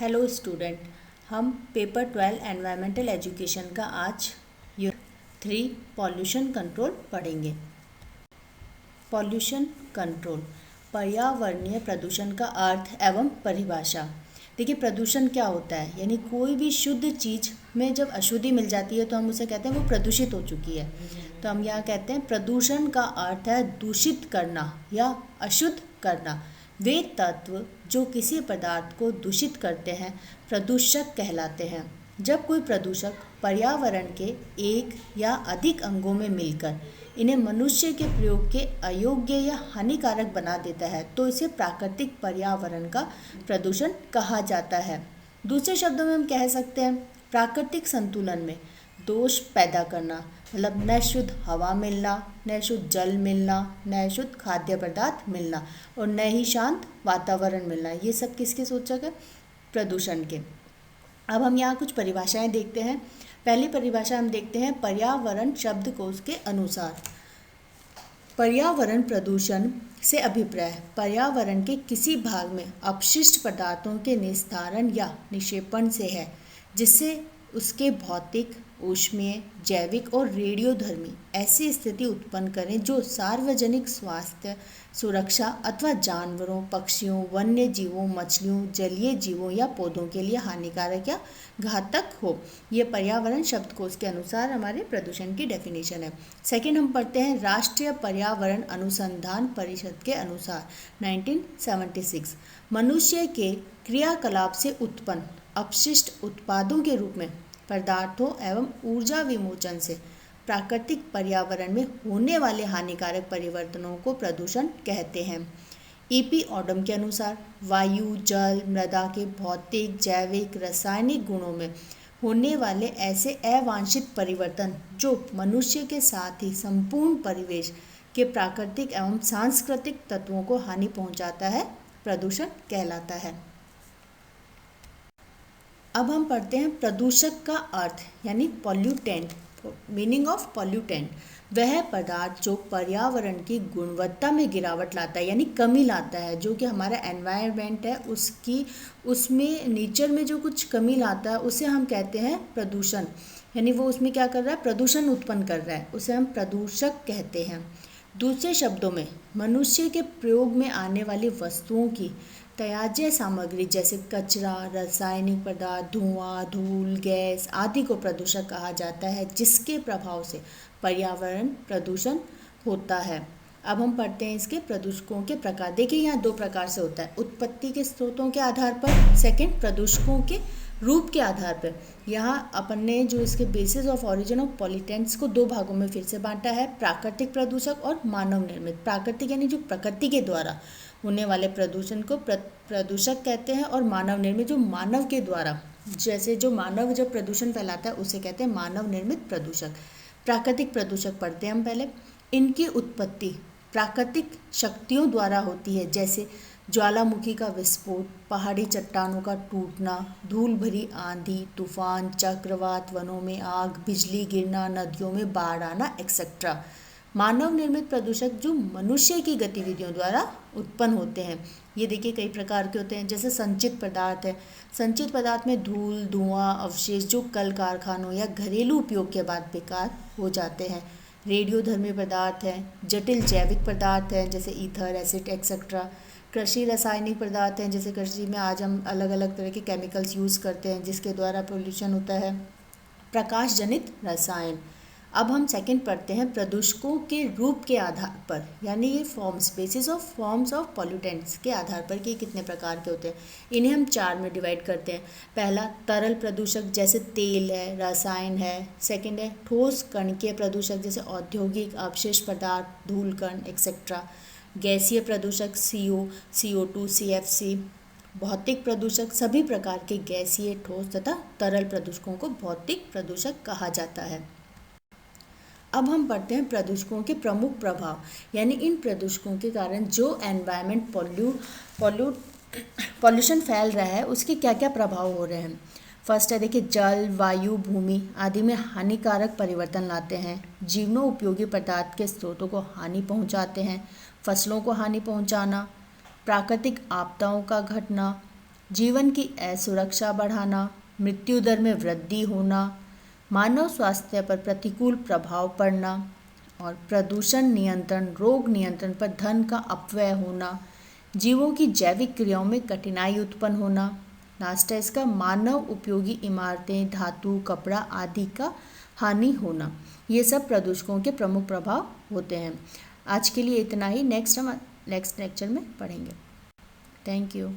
Hello student, हम paper 12 environmental education का आज यूनिट 3 पॉल्यूशन कंट्रोल पढ़ेंगे। पॉल्यूशन कंट्रोल, पर्यावरणीय प्रदूषण का अर्थ एवं परिभाषा। देखिए, प्रदूषण क्या होता है, यानी कोई भी शुद्ध चीज़ में जब अशुद्धि मिल जाती है तो हम उसे कहते हैं वो प्रदूषित हो चुकी है। तो हम यहाँ कहते हैं प्रदूषण का अर्थ है दूषित करना या अशुद्ध करना। वे तत्व जो किसी पदार्थ को दूषित करते हैं प्रदूषक कहलाते हैं। जब कोई प्रदूषक पर्यावरण के एक या अधिक अंगों में मिलकर इन्हें मनुष्य के प्रयोग के अयोग्य या हानिकारक बना देता है तो इसे प्राकृतिक पर्यावरण का प्रदूषण कहा जाता है। दूसरे शब्दों में हम कह सकते हैं प्राकृतिक संतुलन में दोष पैदा करना, मतलब न शुद्ध हवा मिलना, न शुद्ध जल मिलना, न शुद्ध खाद्य पदार्थ मिलना और न ही शांत वातावरण मिलना। ये सब किसके सूचक है? प्रदूषण के। अब हम यहाँ कुछ परिभाषाएं देखते हैं। पहली परिभाषा हम देखते हैं पर्यावरण शब्दकोश के अनुसार। पर्यावरण प्रदूषण से अभिप्राय पर्यावरण के किसी भाग में अपशिष्ट पदार्थों के निस्तारण या निक्षेपण से है, जिससे उसके भौतिक, ऊष्मीय, जैविक और रेडियोधर्मी ऐसी स्थिति उत्पन्न करें जो सार्वजनिक स्वास्थ्य, सुरक्षा अथवा जानवरों, पक्षियों, वन्य जीवों, मछलियों, जलीय जीवों या पौधों के लिए हानिकारक या घातक हो। ये पर्यावरण शब्दकोश के अनुसार हमारे प्रदूषण की डेफिनेशन है। सेकंड हम पढ़ते हैं राष्ट्रीय पर्यावरण अनुसंधान परिषद के अनुसार 1976 मनुष्य के क्रियाकलाप से उत्पन्न अपशिष्ट उत्पादों के रूप में पदार्थों एवं ऊर्जा विमोचन से प्राकृतिक पर्यावरण में होने वाले हानिकारक परिवर्तनों को प्रदूषण कहते हैं। ईपी ऑडम के अनुसार वायु, जल, मृदा के भौतिक, जैविक, रासायनिक गुणों में होने वाले ऐसे अवांछित परिवर्तन जो मनुष्य के साथ ही संपूर्ण परिवेश के प्राकृतिक एवं सांस्कृतिक तत्वों को हानि पहुंचाता है, प्रदूषण कहलाता है। अब हम पढ़ते हैं प्रदूषक का अर्थ, यानी पॉल्यूटेंट। मीनिंग ऑफ पॉल्यूटेंट, वह पदार्थ जो पर्यावरण की गुणवत्ता में गिरावट लाता है, यानी कमी लाता है। जो कि हमारा एनवायरनमेंट है उसमें नेचर में जो कुछ कमी लाता है उसे हम कहते हैं प्रदूषण। यानी वो उसमें क्या कर रहा है? प्रदूषण उत्पन्न कर रहा है, उसे हम प्रदूषक कहते हैं। दूसरे शब्दों में मनुष्य के प्रयोग में आने वाली वस्तुओं की त्याज्य सामग्री जैसे कचरा, रासायनिक पदार्थ, धुआं, धूल, गैस आदि को प्रदूषक कहा जाता है, जिसके प्रभाव से पर्यावरण प्रदूषण होता है। अब हम पढ़ते हैं इसके प्रदूषकों के प्रकार। देखिए, यहाँ दो प्रकार से होता है, उत्पत्ति के स्रोतों के आधार पर, सेकंड प्रदूषकों के रूप के आधार पर। यहाँ अपन ने जो इसके basis of origin of pollutants को दो भागों में फिर से बांटा है, प्राकृतिक प्रदूषक और मानव निर्मित। प्राकृतिक यानी जो प्रकृति के द्वारा होने वाले प्रदूषण को प्रदूषक कहते हैं, और मानव निर्मित जो मानव के द्वारा, जैसे जो मानव जब प्रदूषण फैलाता है उसे कहते हैं मानव निर्मित प्रदूषक। प्राकृतिक प्रदूषक पढ़ते हैं हम पहले। इनकी उत्पत्ति प्राकृतिक शक्तियों द्वारा होती है, जैसे ज्वालामुखी का विस्फोट, पहाड़ी चट्टानों का टूटना, धूल भरी आंधी, तूफान, चक्रवात, वनों में आग, बिजली गिरना, नदियों में बाढ़ आना एक्सेट्रा। मानव निर्मित प्रदूषक जो मनुष्य की गतिविधियों द्वारा उत्पन्न होते हैं, ये देखिए कई प्रकार के होते हैं। जैसे संचित पदार्थ है, संचित पदार्थ में धूल, धुआं, अवशेष जो कल कारखानों या घरेलू उपयोग के बाद बेकार हो जाते हैं। रेडियोधर्मी पदार्थ हैं, जटिल जैविक पदार्थ हैं जैसे ईथर, एसिड एक्सेट्रा। कृषि रासायनिक पदार्थ हैं, जैसे कृषि में आज हम अलग अलग तरह के केमिकल्स यूज़ करते हैं जिसके द्वारा पोल्यूशन होता है। प्रकाश जनित रसायन। अब हम सेकंड पढ़ते हैं प्रदूषकों के रूप के आधार पर, यानी ये forms, basis of forms of pollutants के आधार पर कि कितने प्रकार के होते हैं। इन्हें हम चार में डिवाइड करते हैं। पहला तरल प्रदूषक जैसे तेल है, रसायन है। सेकंड है ठोस कणकीय प्रदूषक जैसे औद्योगिक अपशिष्ट पदार्थ, धूल कण एक्सेट्रा। गैसीय प्रदूषक CO, CO2, CFC। भौतिक प्रदूषक सभी प्रकार के गैसीय, ठोस तथा तरल प्रदूषकों को भौतिक प्रदूषक कहा जाता है। अब हम पढ़ते हैं प्रदूषकों के प्रमुख प्रभाव, यानी इन प्रदूषकों के कारण जो एनवायरनमेंट पॉल्यूशन फैल रहा है उसके क्या क्या प्रभाव हो रहे हैं। फर्स्ट है, देखिए जल, वायु, भूमि आदि में हानिकारक परिवर्तन लाते हैं, जीवनों उपयोगी पदार्थ के स्रोतों को हानि पहुंचाते हैं, फसलों को हानि पहुंचाना, प्राकृतिक आपदाओं का घटना, जीवन की असुरक्षा बढ़ाना, मृत्यु दर में वृद्धि होना, मानव स्वास्थ्य पर प्रतिकूल प्रभाव पड़ना और प्रदूषण नियंत्रण, रोग नियंत्रण पर धन का अपव्यय होना, जीवों की जैविक क्रियाओं में कठिनाई उत्पन्न होना। लास्ट है इसका मानव उपयोगी इमारतें, धातु, कपड़ा आदि का हानि होना। ये सब प्रदूषकों के प्रमुख प्रभाव होते हैं। आज के लिए इतना ही। नेक्स्ट लेक्चर में पढ़ेंगे। Thank you.